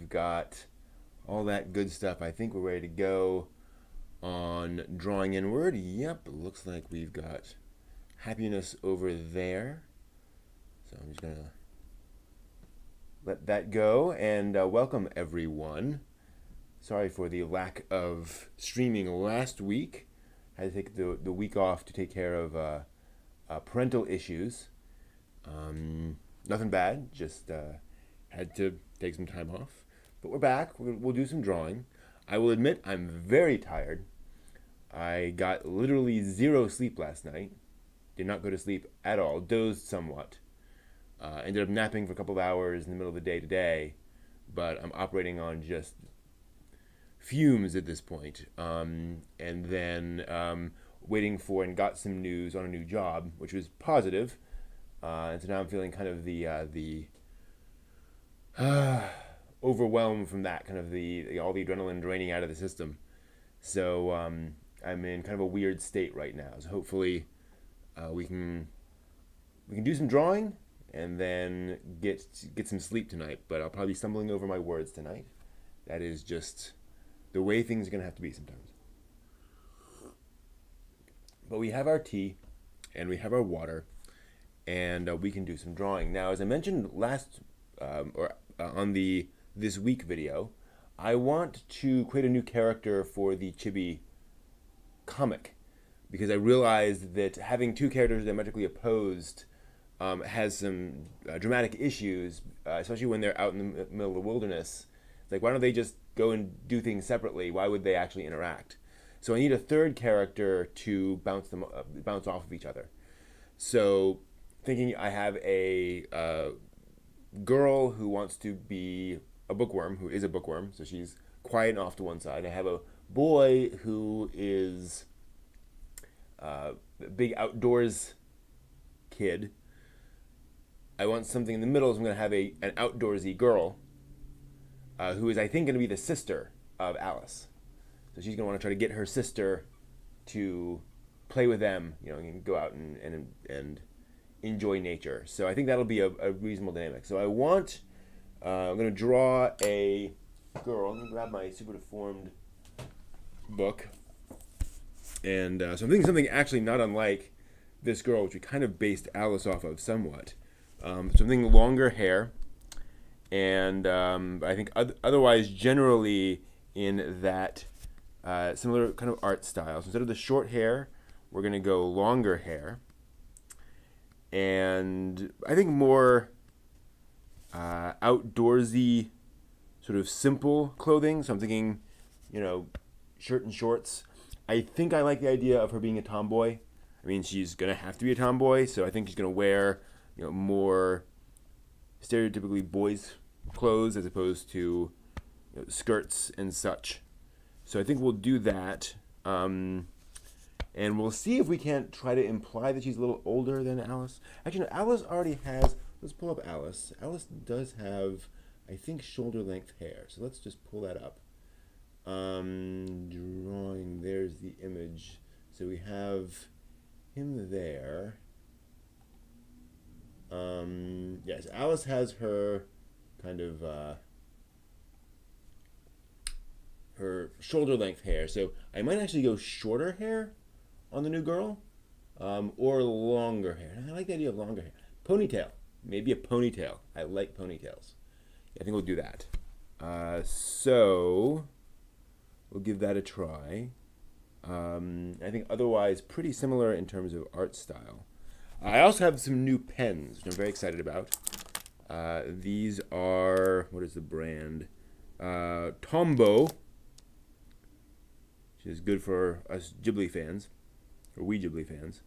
We've got all that good stuff. I think we're ready to go on drawing inward. Yep, it looks like we've got happiness over there. So I'm just going to let that go, and welcome everyone. Sorry for the lack of streaming last week. I had to take the week off to take care of parental issues. Nothing bad, just had to take some time off. But we're back. We'll do some drawing. I will admit I'm very tired. I got literally zero sleep last night. Did not go to sleep at all. Dozed somewhat. Ended up napping for a couple of hours in the middle of the day today. But I'm operating on just fumes at this point. And then waiting for and got some news on a new job, which was positive. And so now I'm feeling kind of the overwhelmed from that, kind of all the adrenaline draining out of the system. So I'm in kind of a weird state right now. So hopefully we can do some drawing and then get some sleep tonight. But I'll probably be stumbling over my words tonight. That is just the way things are going to have to be sometimes. But we have our tea and we have our water, and we can do some drawing. Now, as I mentioned on the This Week video, I want to create a new character for the Chibi comic, because I realized that having two characters diametrically opposed has some dramatic issues, especially when they're out in the middle of the wilderness. It's like, why don't they just go and do things separately? Why would they actually interact? So I need a third character to bounce off of each other. So thinking I have a girl who wants to be a bookworm, who is a bookworm, so she's quiet and off to one side. I have a boy who is a big outdoors kid. I want something in the middle, so I'm going to have an outdoorsy girl who is, I think, going to be the sister of Alice. So she's going to want to try to get her sister to play with them, and go out and enjoy nature. So I think that'll be a reasonable dynamic. So I'm going to draw a girl. Let me grab my super deformed book. And so I'm thinking something actually not unlike this girl, which we kind of based Alice off of somewhat. Something longer hair. And I think otherwise generally in that similar kind of art style. So instead of the short hair, we're going to go longer hair. And I think more outdoorsy, sort of simple clothing. So I'm thinking, shirt and shorts. I think I like the idea of her being a tomboy. I mean, she's going to have to be a tomboy, so I think she's going to wear, more stereotypically boys' clothes as opposed to skirts and such. So I think we'll do that. And we'll see if we can't try to imply that she's a little older than Alice. Actually, no, Alice already has... Let's pull up Alice. Alice does have, I think, shoulder-length hair. So let's just pull that up. Drawing. There's the image. So we have him there. Yes, Alice has her kind of... her shoulder-length hair. So I might actually go shorter hair on the new girl, or longer hair. I like the idea of longer hair. Ponytail. Maybe a ponytail. I like ponytails. I think we'll do that. So we'll give that a try. I think otherwise pretty similar in terms of art style. I also have some new pens, which I'm very excited about. These are, what is the brand? Tombow, which is good for us Ghibli fans. Or we Ghibli fans.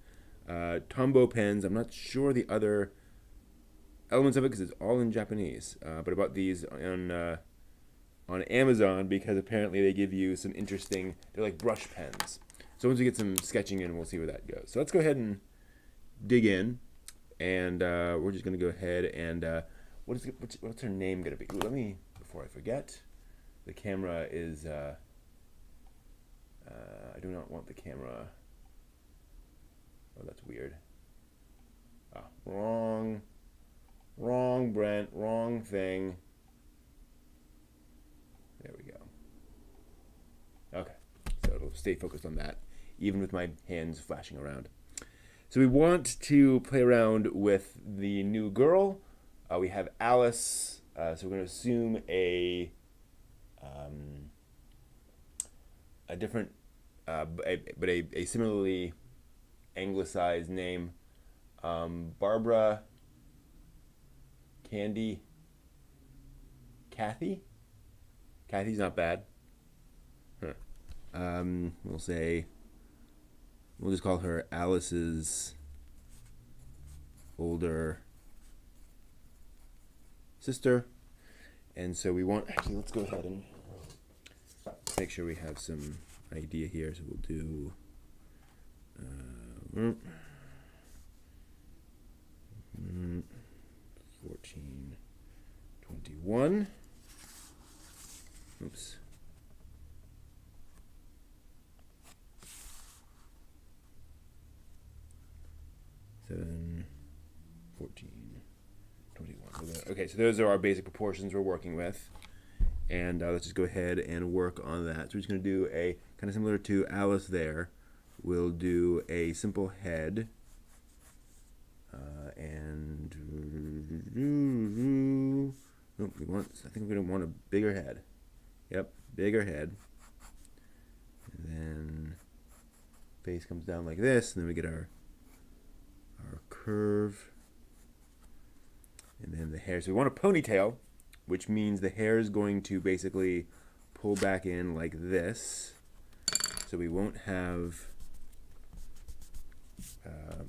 Tombow pens. I'm not sure the other elements of it because it's all in Japanese. But I bought these on Amazon because apparently they give you some interesting... They're like brush pens. So once we get some sketching in, we'll see where that goes. So let's go ahead and dig in. And we're just going to go ahead and... what's her name going to be? Ooh, let me... Before I forget, the camera is... I do not want the camera... Oh, that's weird. Wrong, Brent, wrong thing. stay focused on that, even with my hands flashing around. So we want to play around with the new girl. We have Alice, so we're going to assume a different, but a similarly anglicized name. Barbara, Candy, Kathy. Kathy's not bad. Huh. We'll just call her Alice's older sister. And so we want, actually, let's go ahead and make sure we have some idea here. So we'll do 14, 21. Oops. 7, 14, 21. Okay, so those are our basic proportions we're working with. And let's just go ahead and work on that. So we're just going to do a, kind of similar to Alice there, we'll do a simple head. And I think we're going to want a bigger head. Yep, bigger head. And then face comes down like this, and then we get our curve. And then the hair. So we want a ponytail, which means the hair is going to basically pull back in like this. So we won't have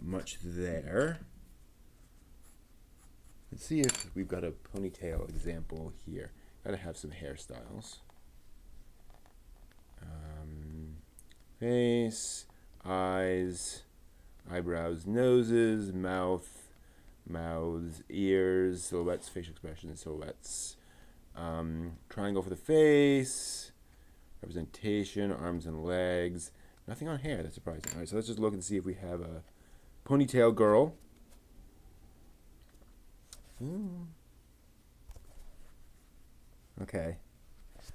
much there. Let's see if we've got a ponytail example here. Gotta have some hairstyles. Face, eyes, eyebrows, noses, mouths, ears, silhouettes, facial expressions, silhouettes. Triangle for the face, representation, arms and legs. Nothing on hair, that's surprising. All right, so let's just look and see if we have a ponytail girl. Okay.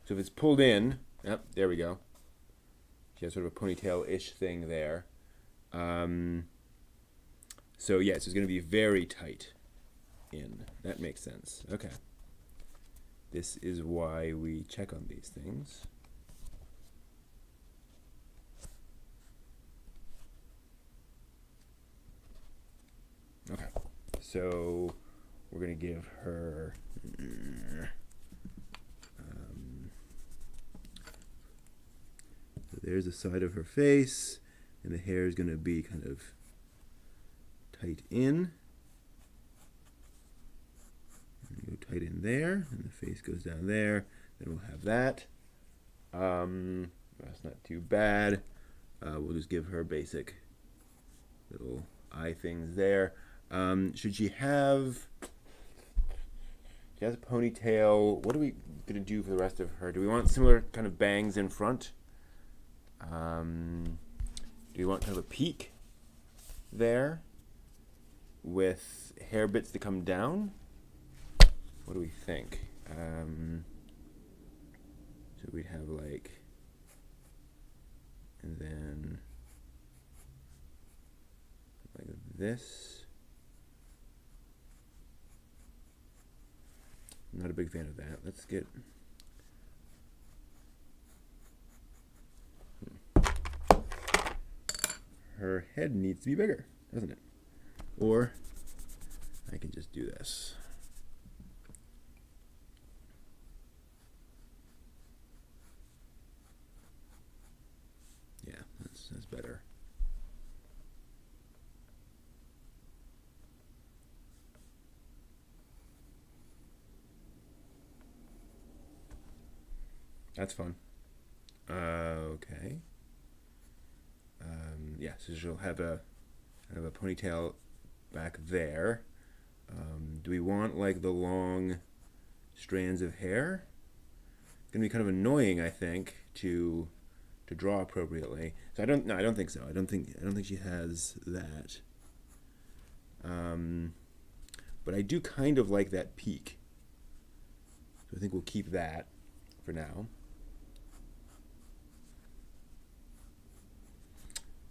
So if it's pulled in, yep, there we go. She has sort of a ponytail-ish thing there. So yes, it's going to be very tight in. That makes sense. Okay. This is why we check on these things. Okay. So we're going to give her so there's the side of her face, and the hair is going to be kind of tight in. And go tight in there, and the face goes down there. Then we'll have that. That's not too bad. We'll just give her basic little eye things there. Should she have... She has a ponytail. What are we going to do for the rest of her? Do we want similar kind of bangs in front? Do we want kind of a peak there with hair bits that come down? What do we think? So we'd have like, and then like this. I'm not a big fan of that. Let's get... Her head needs to be bigger, doesn't it? Or I can just do this. Yeah, that's better. That's fun. Okay. Yeah, so she'll have a ponytail back there. Do we want like the long strands of hair? It's gonna be kind of annoying, I think, to draw appropriately. So I don't think so. I don't think she has that. But I do kind of like that peak. So I think we'll keep that for now.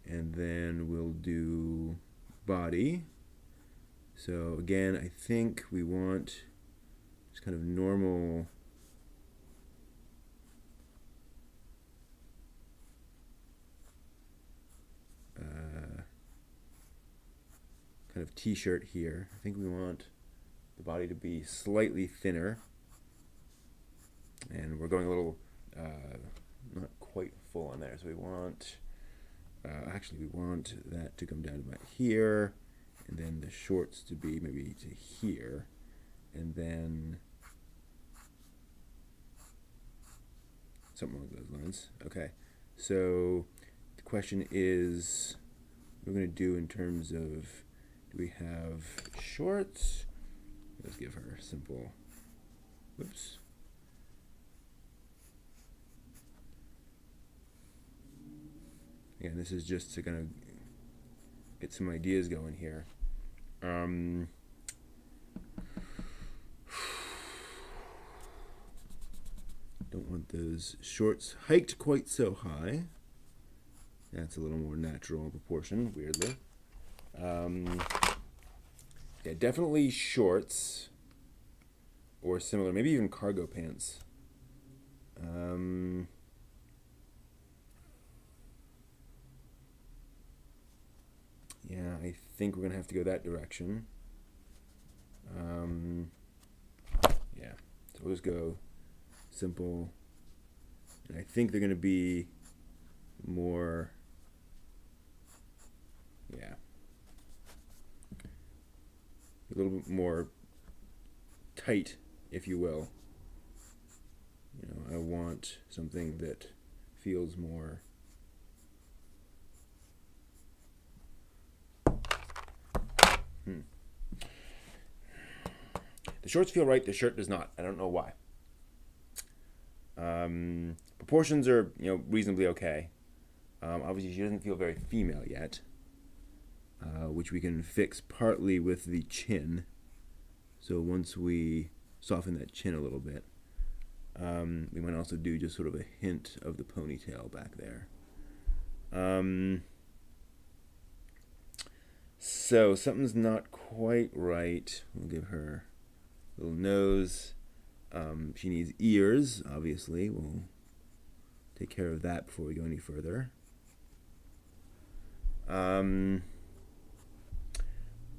And then we'll do body. So again, I think we want just kind of normal kind of t-shirt here. I think we want the body to be slightly thinner. And we're going a little not quite full on there. So we want, actually we want that to come down to about here, and then the shorts to be maybe to here, and then something along those lines. Okay, so the question is, what we're going to do in terms of, do we have shorts? Let's give her simple, whoops. Again, this is just to kind of get some ideas going here. Don't want those shorts hiked quite so high. That's a little more natural proportion, weirdly. Yeah, definitely shorts or similar, maybe even cargo pants. Yeah, I think we're going to have to go that direction. Yeah, so we'll just go simple. And I think they're going to be more, yeah, a little bit more tight, if you will. You know, I want something that feels more The shorts feel right, the shirt does not. I don't know why. Proportions are, reasonably okay. Obviously, she doesn't feel very female yet, which we can fix partly with the chin. So once we soften that chin a little bit, we might also do just sort of a hint of the ponytail back there. So something's not quite right. We'll give her a little nose. She needs ears, obviously. We'll take care of that before we go any further.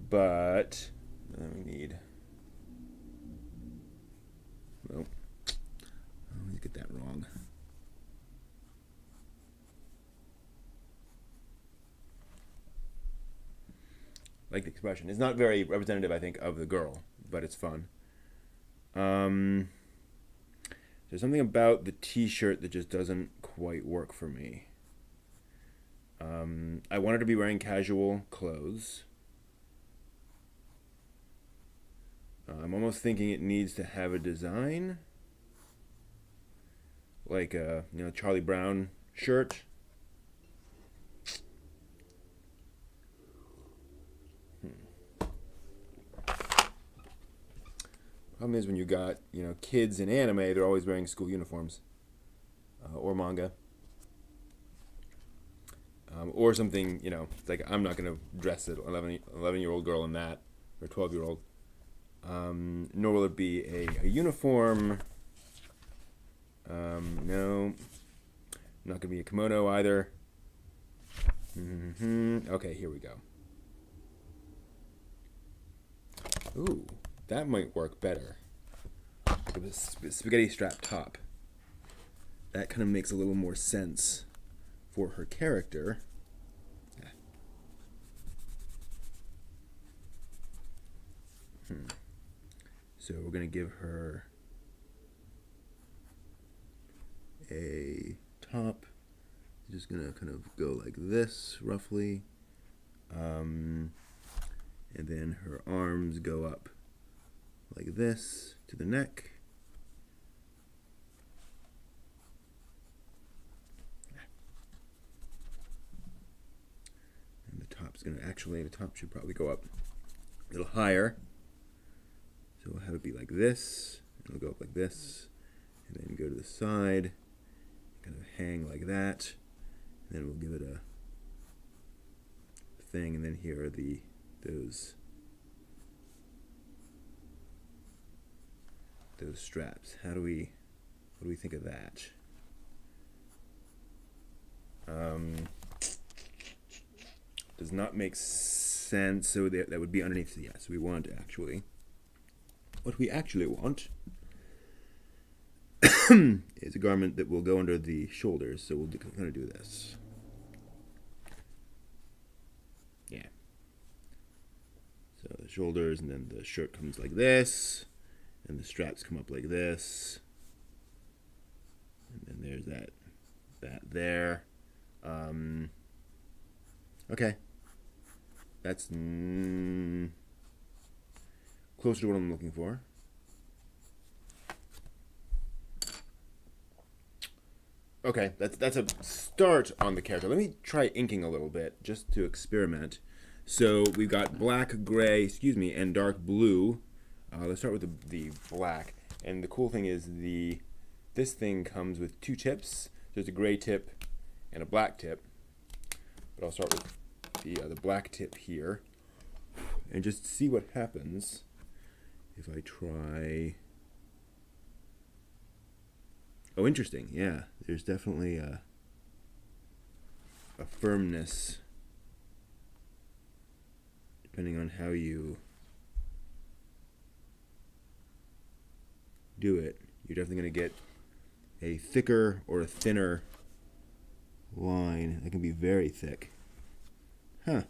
But we need, well, let me get that wrong. Like the expression. It's not very representative, I think, of the girl, but it's fun. There's something about the t-shirt that just doesn't quite work for me. I want her to be wearing casual clothes. I'm almost thinking it needs to have a design, like a Charlie Brown shirt. Problem is when you got kids in anime, they're always wearing school uniforms or manga. Or something, it's like I'm not going to dress an 11-year-old girl in that, or 12-year-old. Nor will it be a uniform. No. Not going to be a kimono either. Okay, here we go. Ooh, that might work better. Look at this spaghetti strap top. That kind of makes a little more sense for her character. So we're going to give her a top. Just going to kind of go like this, roughly. And then her arms go up like this to the neck. And the top's going to the top should probably go up a little higher. So we'll have it be like this. It'll go up like this. And then go to the side. Kind of hang like that. And then we'll give it thing, and then here are those straps. What do we think of that? Does not make sense. So that would be underneath. Yes, we want actually. What we actually want is a garment that will go under the shoulders. So we'll kind of do this. Yeah. So the shoulders, and then the shirt comes like this, and the straps come up like this, and then there's that there. Okay. That's closer to what I'm looking for. Okay, that's a start on the character. Let me try inking a little bit just to experiment. So we've got black, gray, and dark blue. Let's start with the black. And the cool thing is this thing comes with two tips. There's a gray tip and a black tip. But I'll start with the black tip here, and just see what happens if I try. Oh, interesting. Yeah, there's definitely a firmness depending on how you do it. You're definitely going to get a thicker or a thinner line. That can be very thick. Huh.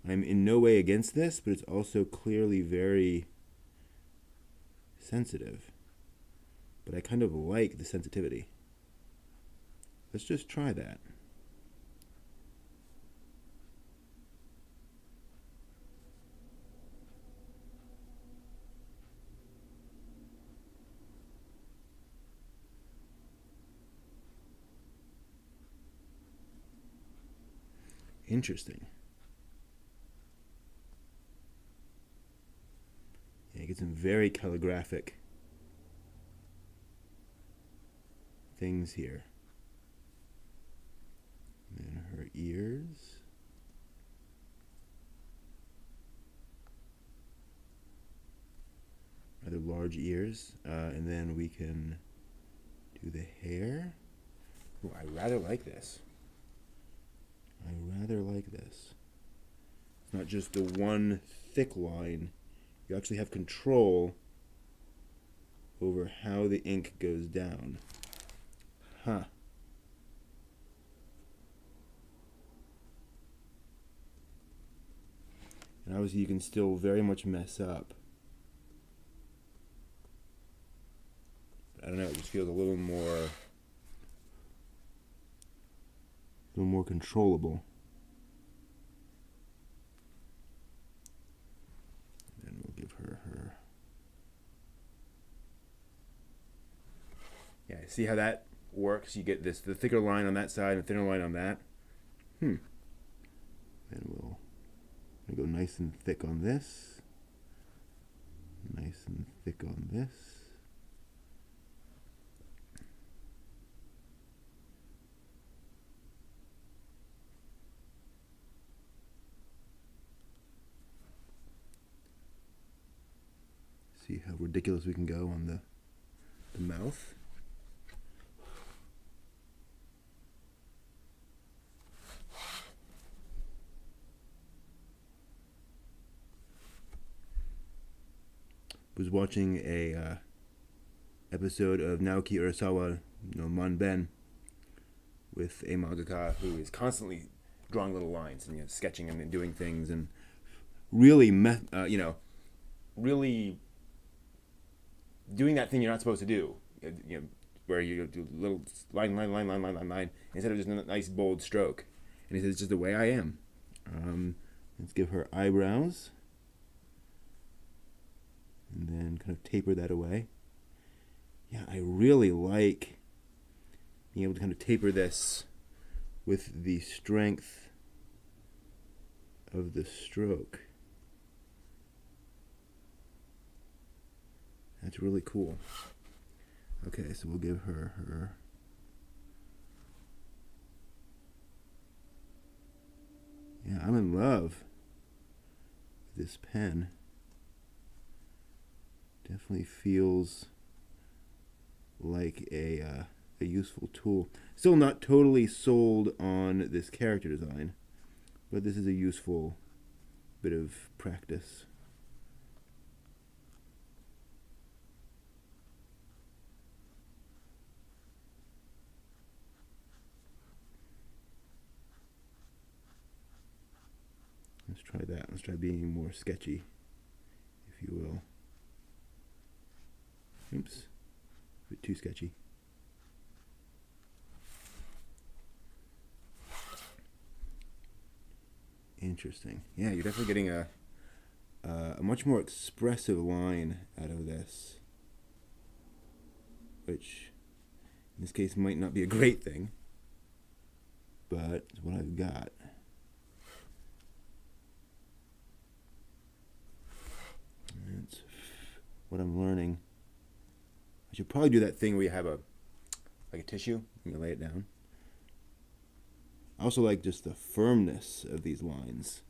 I'm in no way against this, but it's also clearly very sensitive. But I kind of like the sensitivity. Let's just try that. Interesting. Yeah, you get some very calligraphic things here. And then her ears. Rather large ears. And then we can do the hair. Ooh, I rather like this. It's not just the one thick line. You actually have control over how the ink goes down. Huh. And obviously you can still very much mess up. I don't know, it just feels a little more controllable. Then we'll give her. Yeah, see how that works? You get the thicker line on that side and the thinner line on that. Then we'll go nice and thick on this. Nice and thick on this. See how ridiculous we can go on the mouth. Was watching a episode of Naoki Urasawa, Manben, with a mangaka who is constantly drawing little lines and sketching and doing things and really, really doing that thing you're not supposed to do, where you do little line, instead of just a nice bold stroke. And he says, it's just the way I am. Let's give her eyebrows. And then kind of taper that away. Yeah, I really like being able to kind of taper this with the strength of the stroke. That's really cool. Okay, so we'll give her Yeah, I'm in love with this pen. Definitely feels like a useful tool. Still not totally sold on this character design, but this is a useful bit of practice. Let's try that. Let's try being more sketchy, if you will. Oops. A bit too sketchy. Interesting. Yeah, you're definitely getting a much more expressive line out of this, which in this case might not be a great thing, but it's what I've got. That's what I'm learning. I should probably do that thing where you have a tissue and you lay it down. I also like just the firmness of these lines.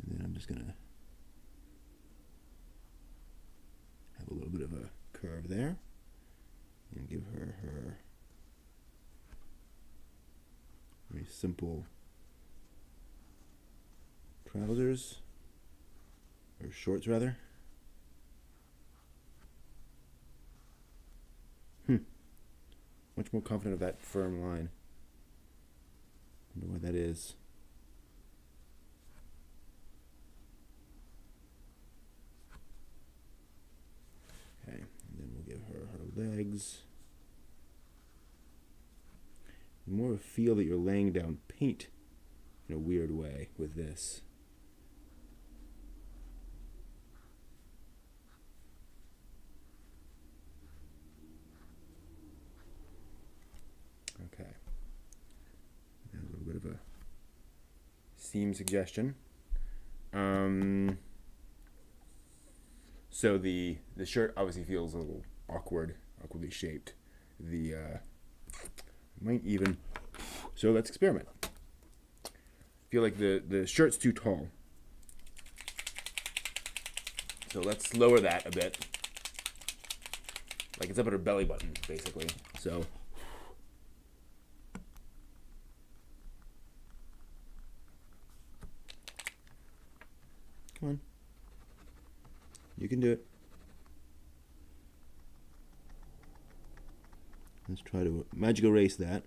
And then I'm just going to have a little bit of a curve there and give her her very simple trousers, or shorts rather. Much more confident of that firm line. Wonder why that is. Okay, and then we'll give her her legs. More of a feel that you're laying down paint in a weird way with this. Okay. A little bit of a seam suggestion. So the shirt obviously feels a little awkwardly shaped. The might even. So let's experiment. Feel like the shirt's too tall. So let's lower that a bit. Like it's up at her belly button, basically. So. Come on. You can do it. Let's try to magic erase that.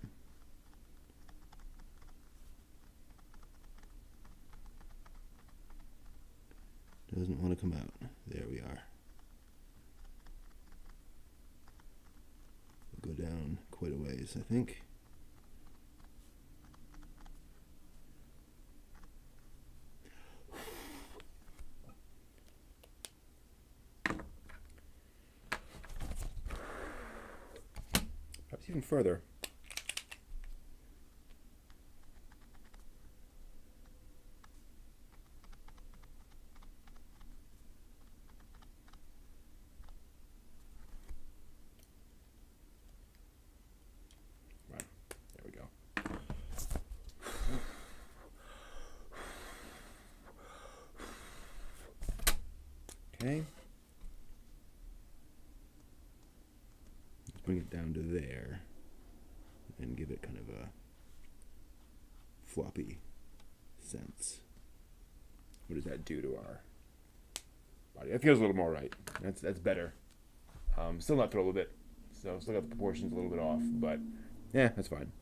Doesn't want to come out. There we are. We'll go down quite a ways, I think. Perhaps even further. Right, there we go. Okay. Let's bring it down to there and give it kind of a floppy sense. What does that do to our body? It feels a little more right. That's better. Still not thrilled with it. So still got the proportions a little bit off, but yeah, that's fine.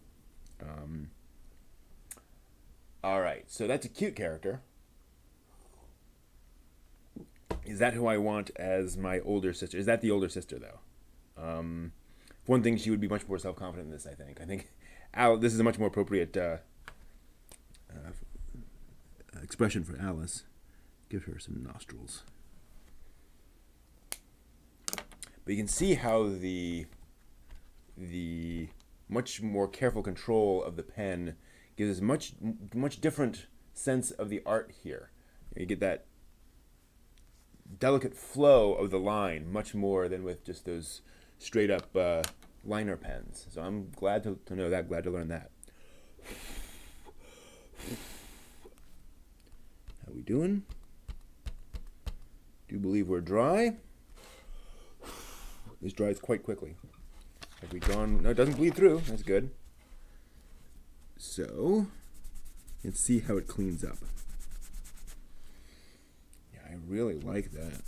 All right, so that's a cute character. Is that who I want as my older sister? Is that the older sister, though? One thing, she would be much more self-confident in this, I think. I think this is a much more appropriate expression for Alice. Give her some nostrils. But you can see how the much more careful control of the pen gives us much different sense of the art here. You get that delicate flow of the line much more than with just those straight up liner pens. So I'm glad to know that, glad to learn that. How we doing? Do believe we're dry. This dries quite quickly. Have we gone? No, it doesn't bleed through. That's good. So, let's see how it cleans up. Yeah, I really like that.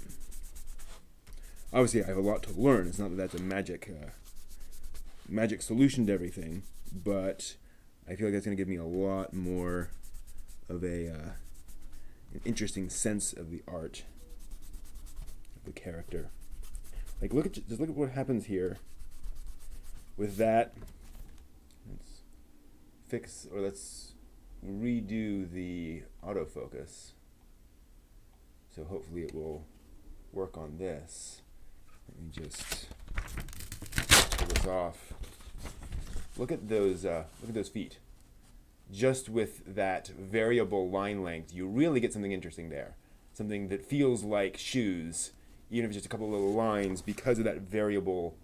Obviously, I have a lot to learn. It's not that that's a magic solution to everything, but I feel like that's going to give me a lot more of an interesting sense of the art, of the character. Like, just look at what happens here with that. Let's redo the autofocus. So hopefully it will work on this. Let me just pull this off. Look at those feet. Just with that variable line length, you really get something interesting there. Something that feels like shoes, even if it's just a couple of little lines, because of that variable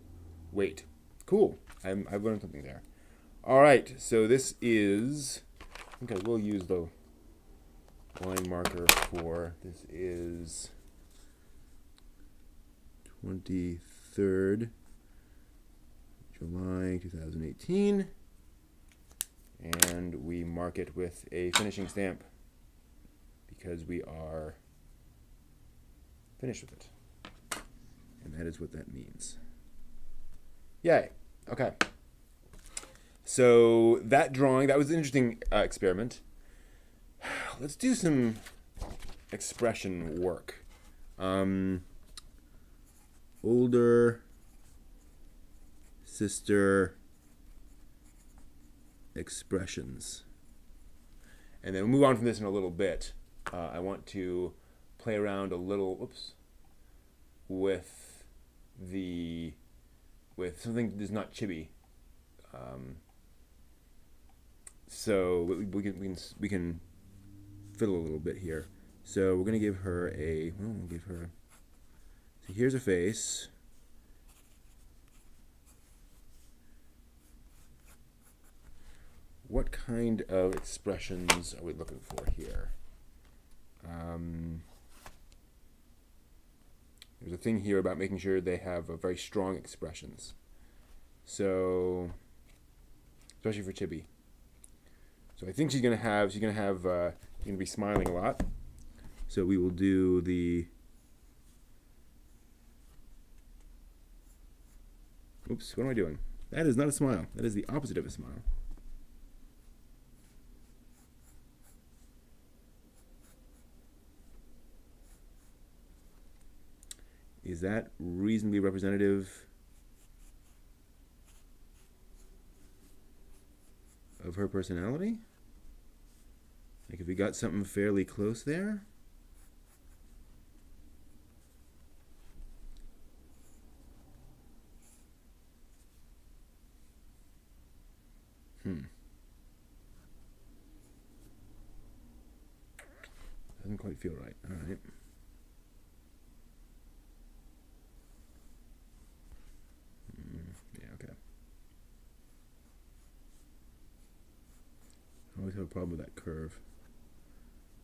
weight. Cool. I've learned something there. All right, so this is, I think I will use the line marker for, this is 23rd July 2018, and we mark it with a finishing stamp because we are finished with it, and that is what that means. Yay. Okay. So that drawing, that was an interesting experiment. Let's do some expression work. Older sister expressions. And then we'll move on from this in a little bit. I want to play around a little, with something that's not chibi. So we can fiddle a little bit here. So we're gonna give her so here's a face. What kind of expressions are we looking for here? There's a thing here about making sure they have very strong expressions. So, especially for Chibi. So I think she's gonna be smiling a lot. So we will do the. Oops, what am I doing? That is not a smile. That is the opposite of a smile. Is that reasonably representative of her personality? Like, if we got something fairly close there? Doesn't quite feel right. All right. Yeah, okay. I always have a problem with that curve.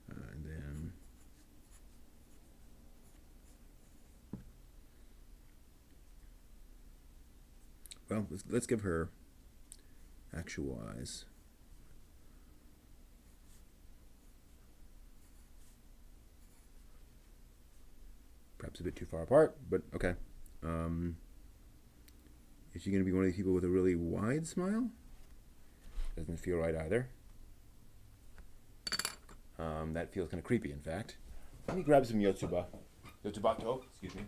And then well, let's give her actual eyes. Perhaps a bit too far apart, but okay. Is she going to be one of these people with a really wide smile? Doesn't feel right either. That feels kind of creepy, in fact. Let me grab some Yotsubato, excuse me.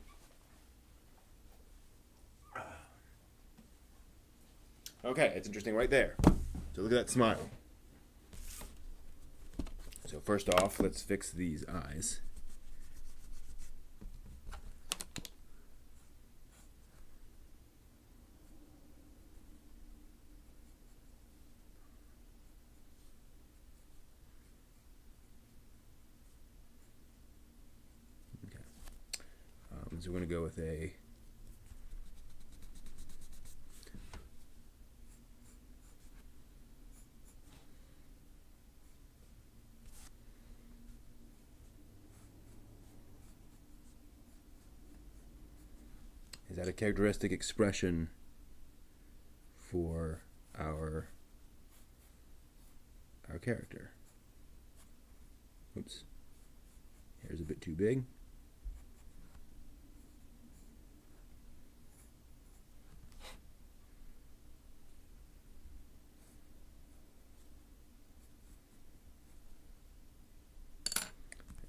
Okay, it's interesting right there. So look at that smile. So first off, let's fix these eyes. So we're going to go with got a characteristic expression for our character. Oops. Here's a bit too big.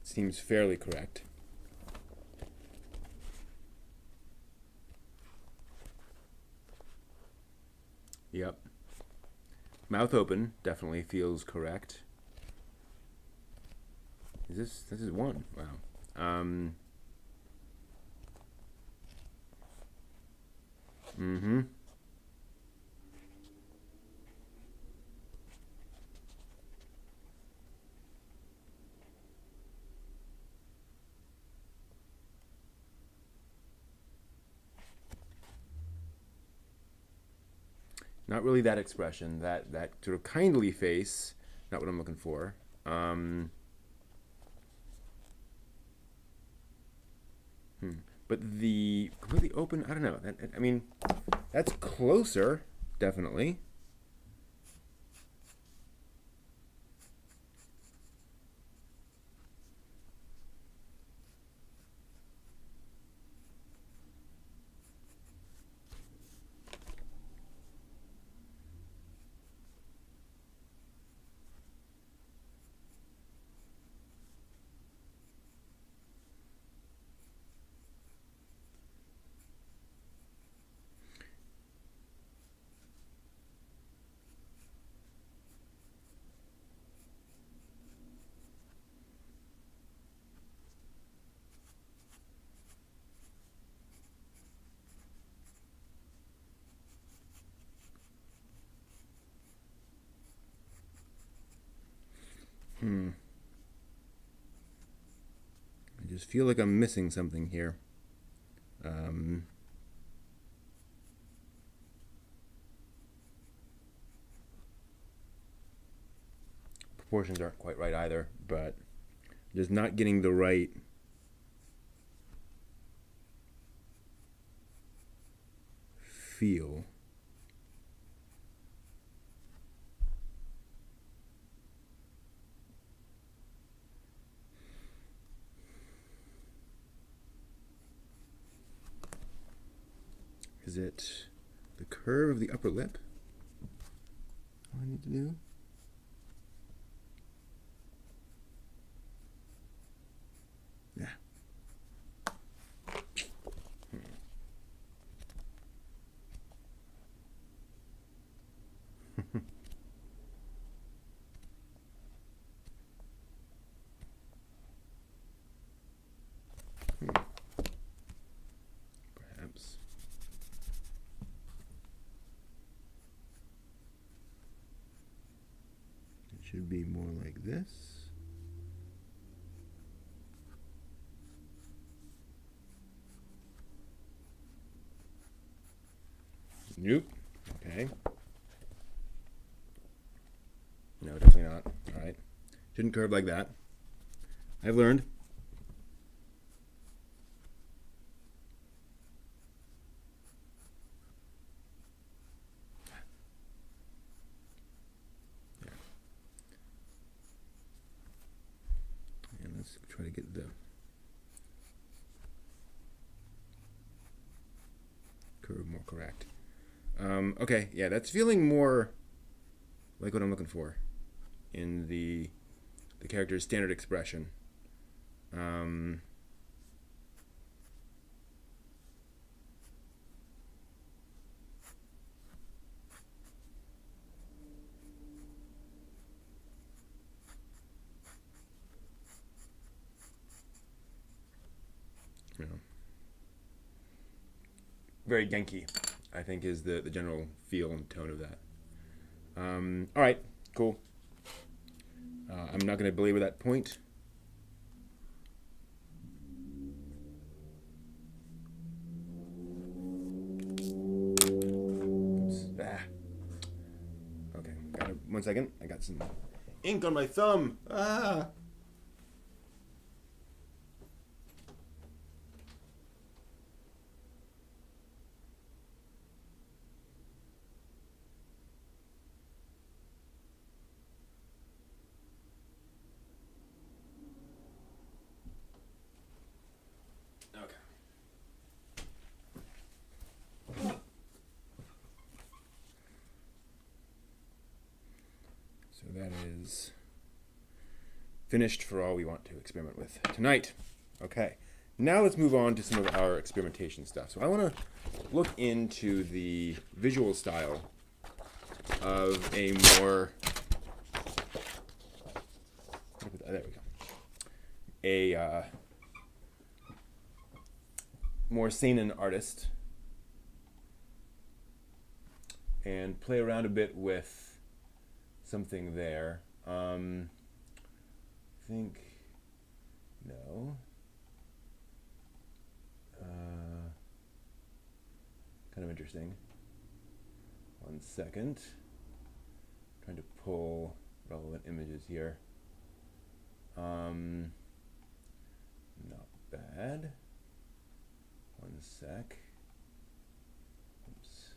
Seems fairly correct. Yep. Mouth open definitely feels correct. This is one. Wow. Mm-hmm. Not really that expression, that sort of kindly face, not what I'm looking for. But the completely open, I don't know. I mean, that's closer, definitely. I just feel like I'm missing something here. Proportions aren't quite right either, but just not getting the right feel. Is it the curve of the upper lip? All I need to do? Yeah. Perhaps. It should be more like this. Nope. Okay. No, definitely not. All right. Shouldn't curve like that. I've learned. Yeah. And let's try to get the curve more correct. Okay, yeah, that's feeling more like what I'm looking for in the character's standard expression. You know, very Genki, I think, is the general feel and tone of that. All right, cool. I'm not going to belabor that point. Oops. Ah. Okay, got it. 1 second. I got some ink on my thumb. Ah. that is finished for all we want to experiment with tonight. Okay, now let's move on to some of our experimentation stuff. So I want to look into the visual style of a more, there we go, a more seinen artist, and play around a bit with something there. I think, no. Kind of interesting. 1 second. Trying to pull relevant images here. Not bad. 1 sec. Oops.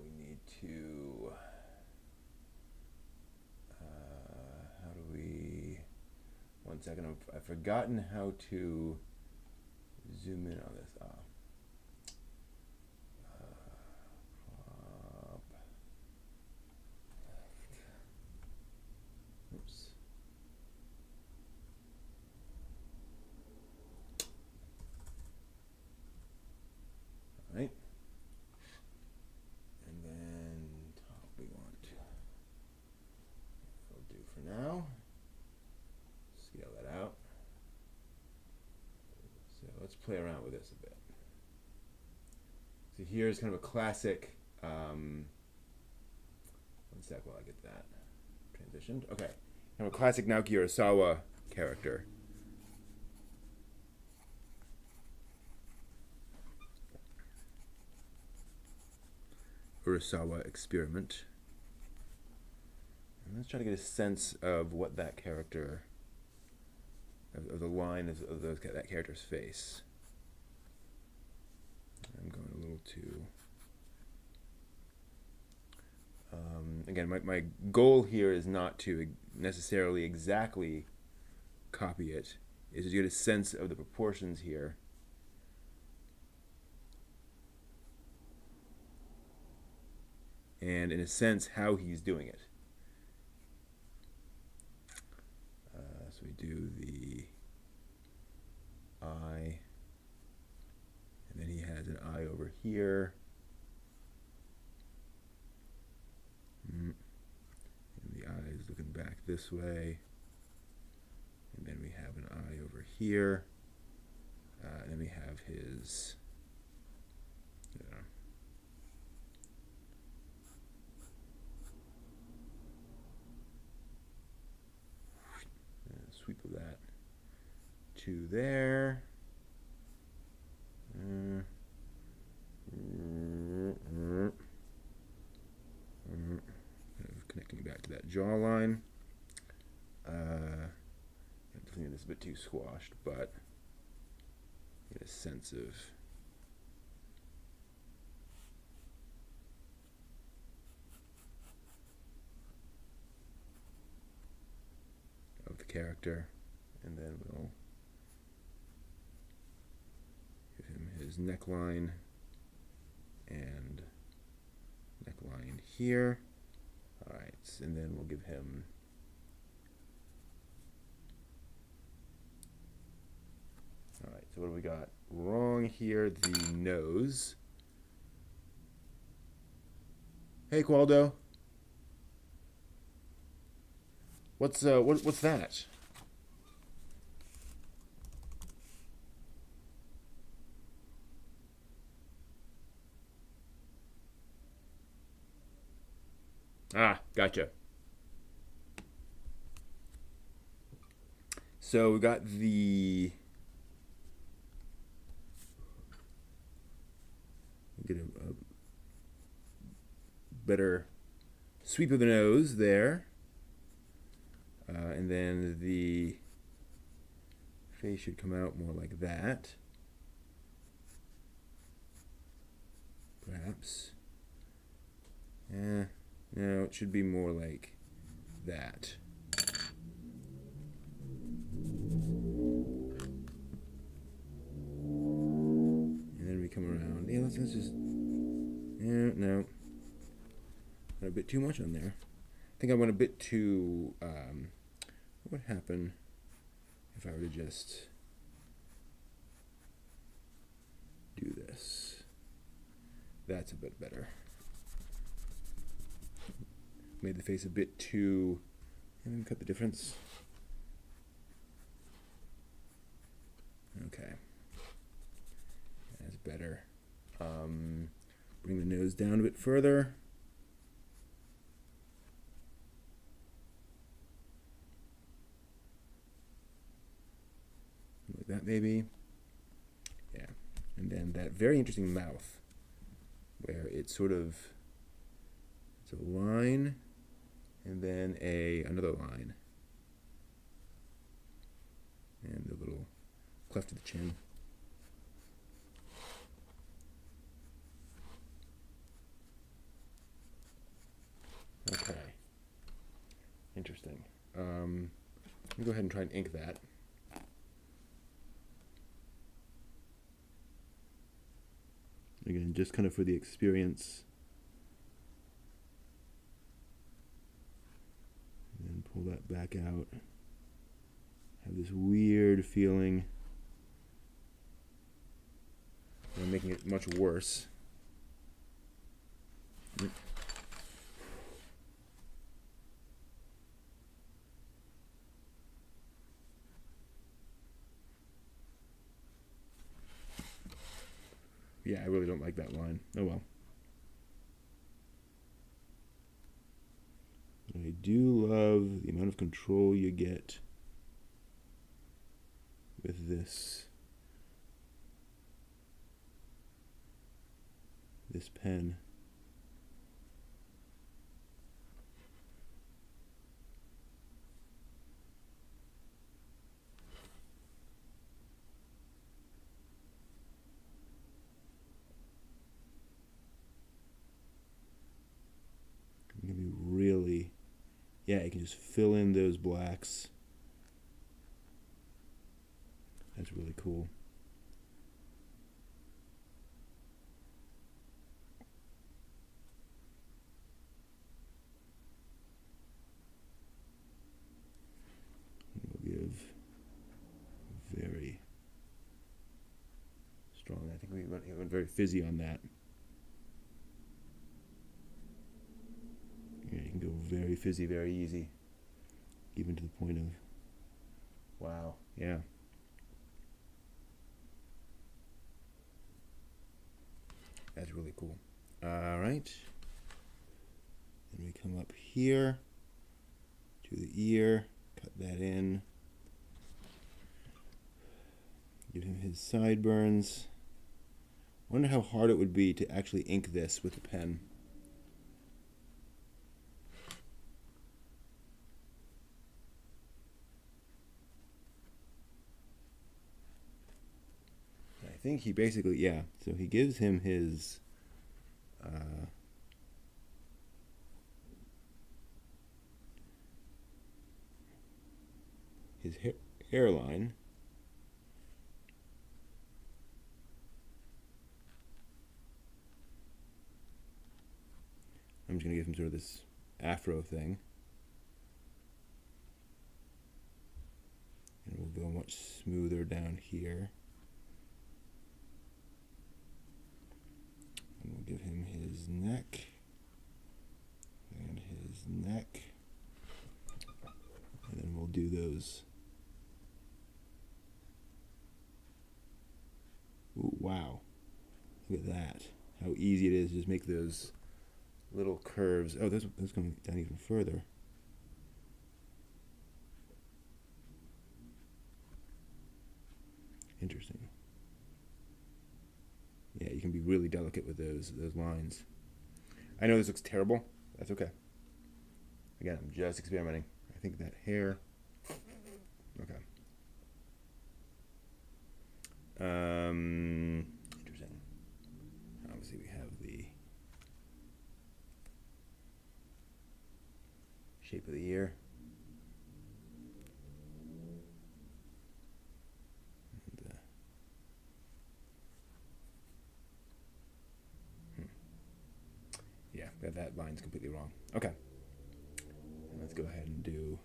We need to. How do we? 1 second. I've forgotten how to zoom in on this. Crop. Oops. All right. And then top we want to. That'll do for now. Scale that out. So let's play around with this a bit. So here's kind of a classic, 1 sec while I get that transitioned. Okay, kind of a classic Naoki Urasawa character. Urasawa experiment. And let's try to get a sense of what that character, of the line of that character's face. I'm going a little too. Again, my goal here is not to necessarily exactly copy it, is to get a sense of the proportions here. And in a sense, how he's doing it. So we do the eye, and then he has an eye over here. And the eye is looking back this way. And then we have an eye over here. And then we have his, sweep of that to there. Connecting back to that jawline. I think it's a bit too squashed, but get a sense of the character, and then we'll give him his neckline and neckline here. Alright, and then we'll give him alright, so what do we got wrong here? The nose. Hey Qualdo. What's that? Ah, gotcha. So we got the get a better sweep of the nose there. And then the face should come out more like that. Perhaps. No, it should be more like that. And then we come around. Yeah, let's just. Yeah, no. Got a bit too much on there. think I went a bit too. What would happen if I were to just do this? That's a bit better. Made the face a bit too. And then cut the difference. Okay. That's better. Bring the nose down a bit further. Like that, maybe. Yeah. And then that very interesting mouth, where it's sort of, it's a line, and then another line. And the little cleft of the chin. Okay. Interesting. Let me go ahead and try and ink that. Again, just kind of for the experience. And then pull that back out. Have this weird feeling. I'm making it much worse. Yeah, I really don't like that line. Oh well. I do love the amount of control you get with this pen. You can be really, yeah, you can just fill in those blacks. That's really cool. We'll give very strong. I think we went very fizzy on that. Yeah, you can go very fizzy, very easy, even to the point of, wow, yeah. That's really cool. All right. Then we come up here to the ear, cut that in. Give him his sideburns. Wonder how hard it would be to actually ink this with a pen. I think he basically, yeah, so he gives him his hairline. I'm just going to give him sort of this afro thing. And we'll go much smoother down here. And we'll give him his neck. And his neck. And then we'll do those. Ooh, wow. Look at that. How easy it is to just make those little curves. Oh, that's going down even further. Interesting. Yeah, you can be really delicate with those lines. I know this looks terrible. That's okay. Again, I'm just experimenting. I think that hair. Okay. Interesting. Obviously, we have the shape of the ear. And, yeah, that line's completely wrong. Okay. go ahead and do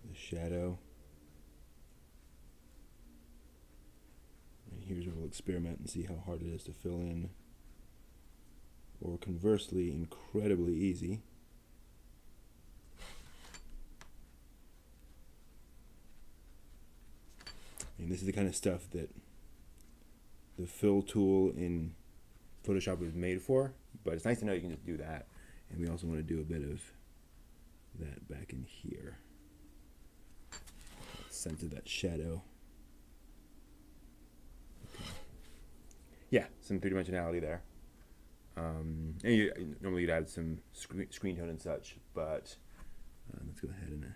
the shadow. And here's where we'll experiment and see how hard it is to fill in. Or conversely, incredibly easy. I mean, this is the kind of stuff that the fill tool in Photoshop was made for, but it's nice to know you can just do that. And we also want to do a bit of that back in here. Sense of that shadow. Okay. Yeah, some three-dimensionality there. And normally you'd add some screen tone and such, but let's go ahead and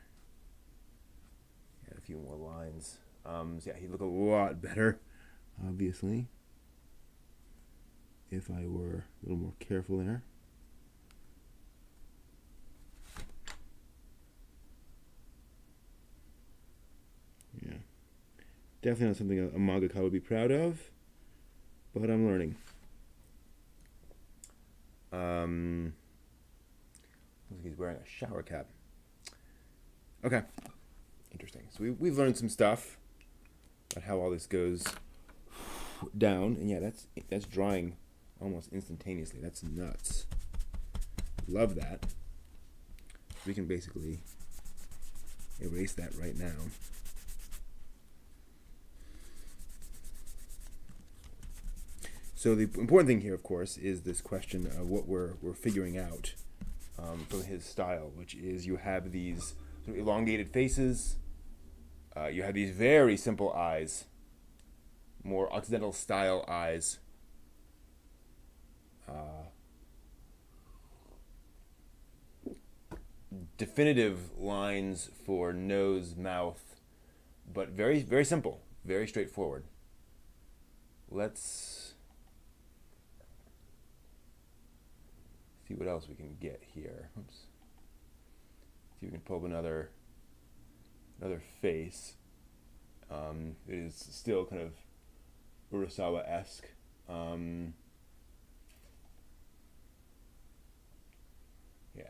add a few more lines. So yeah, he'd look a lot better, obviously, if I were a little more careful there. Yeah, definitely not something a mangaka would be proud of, but I'm learning. Looks like he's wearing a shower cap. Okay, interesting. So we've learned some stuff about how all this goes down, and yeah, that's drying almost instantaneously. That's nuts. Love that. We can basically erase that right now. So the important thing here, of course, is this question of what we're figuring out from his style, which is you have these sort of elongated faces, you have these very simple eyes, more Occidental style eyes. Definitive lines for nose, mouth, but very, very simple, very straightforward. Let's see what else we can get here. Oops. See if we can pull up another face. It is still kind of Urasawa-esque. Yeah.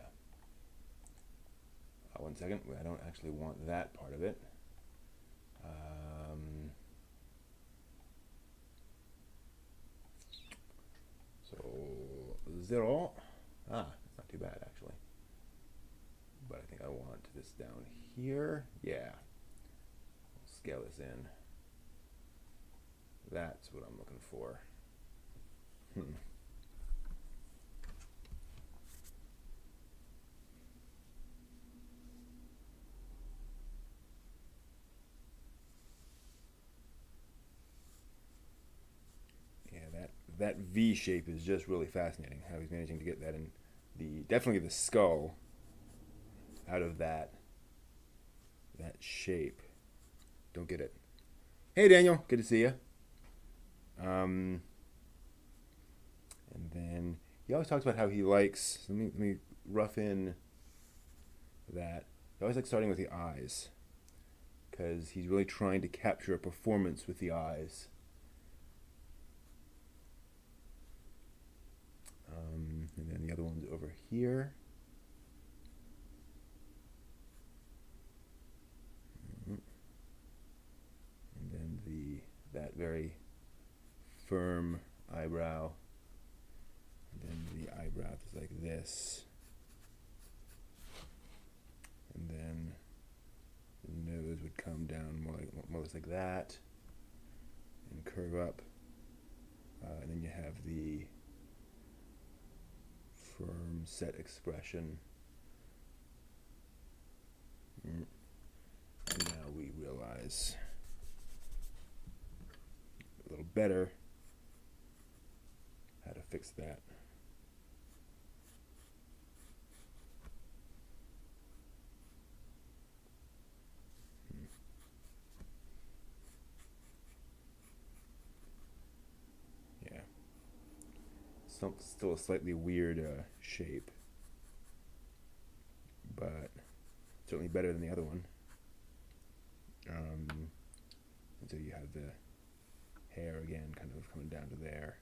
One second. I don't actually want that part of it. So 0. That's not too bad actually. But I think I want this down here. Yeah. We'll scale this in. That's what I'm looking for. That V shape is just really fascinating. How he's managing to get that in definitely the skull out of that shape. Don't get it. Hey Daniel, good to see you. And then he always talks about how he likes. Let me rough in that. He always likes starting with the eyes because he's really trying to capture a performance with the eyes. And then the other one's over here. And then that very firm eyebrow. And then the eyebrow is like this. And then the nose would come down more or less like that. And curve up. And then you have the firm set expression. And now we realize a little better how to fix that. Yeah. Still a slightly weird shape, but certainly better than the other one. And so you have the hair again kind of coming down to there.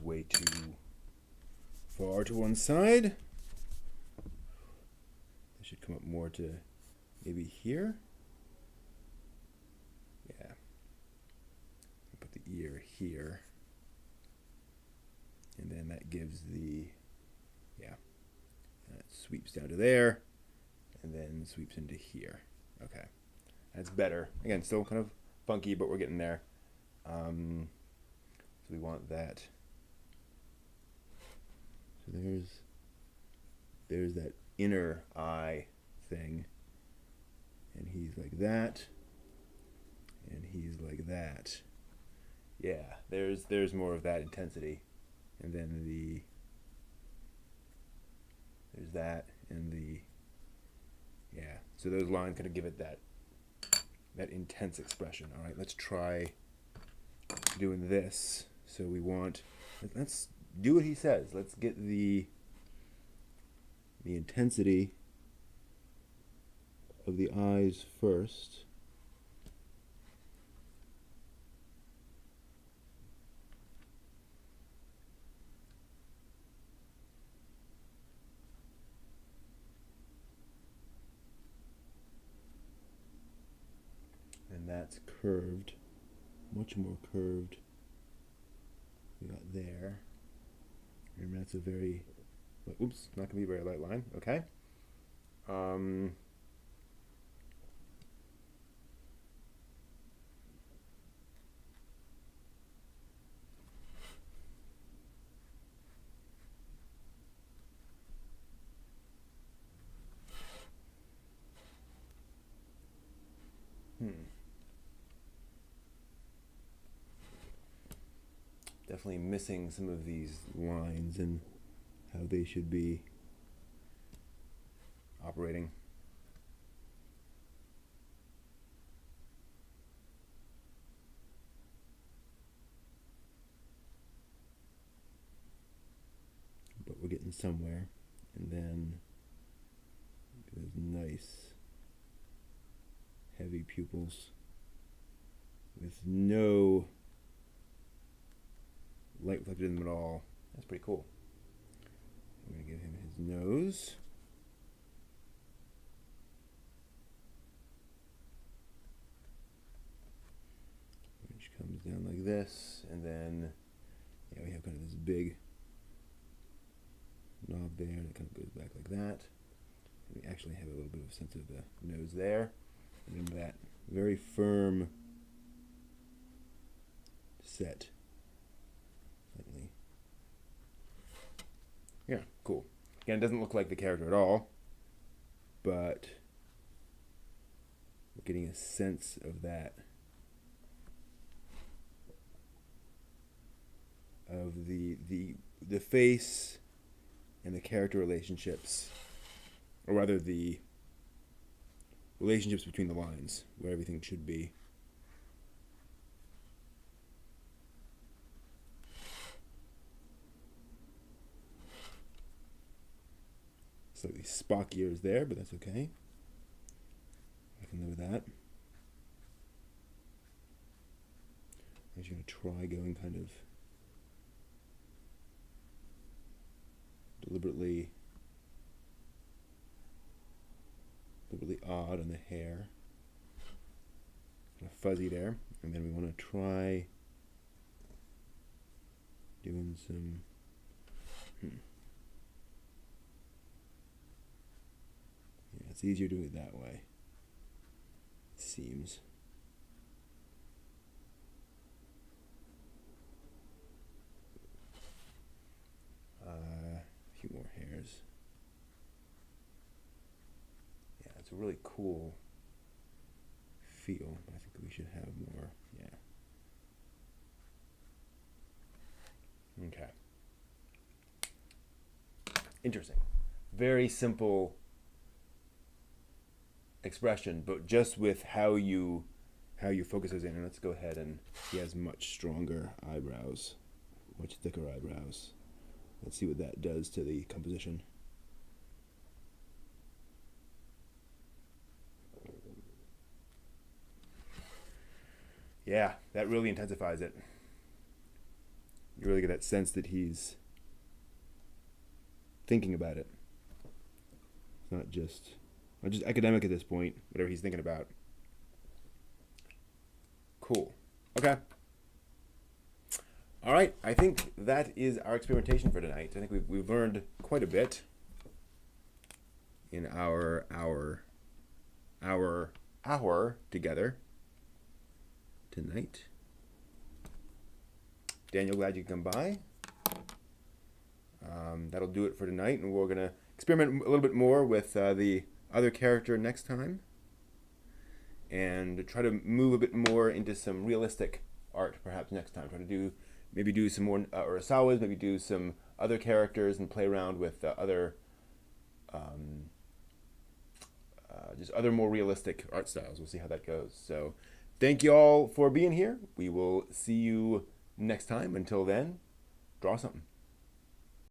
way too far to one side. This should come up more to maybe here. Yeah. Put the ear here. And then that gives the, yeah, that sweeps down to there and then sweeps into here. Okay. That's better. Again, still kind of funky, but we're getting there. So we want that. So there's that inner eye thing. And he's like that. And he's like that. Yeah, there's more of that intensity. And then there's that and yeah. So those lines kind of give it that intense expression. All right, let's try doing this. So let's do what he says. Let's get the intensity of the eyes first. And that's curved, much more curved. We got there. Remember, that's a very, oops, not gonna be a very light line. Okay. Definitely missing some of these lines and how they should be operating. But we're getting somewhere. And then those nice heavy pupils with no light reflected in them at all. That's pretty cool. I'm going to give him his nose. Which comes down like this, and then yeah, we have kind of this big knob there that kind of goes back like that. And we actually have a little bit of a sense of the nose there. And then that very firm set. Slightly. Yeah, cool. Again, it doesn't look like the character at all, but we're getting a sense of that. Of the face and the character relationships, or rather the relationships between the lines, where everything should be. Slightly Spock ears there, but that's okay. I can live with that. I'm just going to try going kind of deliberately odd on the hair. Kind of fuzzy there. And then we want to try doing some yeah, it's easier doing it that way, it seems. A few more hairs. Yeah, it's a really cool feel. I think we should have more. Yeah. Okay. Interesting. Very simple expression, but just with how you focus those in. And let's go ahead, and he has much stronger eyebrows, much thicker eyebrows. Let's see what that does to the composition. Yeah, that really intensifies it. You really get that sense that he's thinking about it. It's not just academic at this point, whatever he's thinking about. Cool. Okay. All right. I think that is our experimentation for tonight. I think we've learned quite a bit in our hour together tonight. Daniel, glad you can come by. That'll do it for tonight, and we're going to experiment a little bit more with the other character next time and try to move a bit more into some realistic art perhaps next time. Try to maybe do some more Urasawas, maybe do some other characters and play around with other just other more realistic art styles. We'll see how that goes. So thank you all for being here. We will see you next time. Until then, draw something.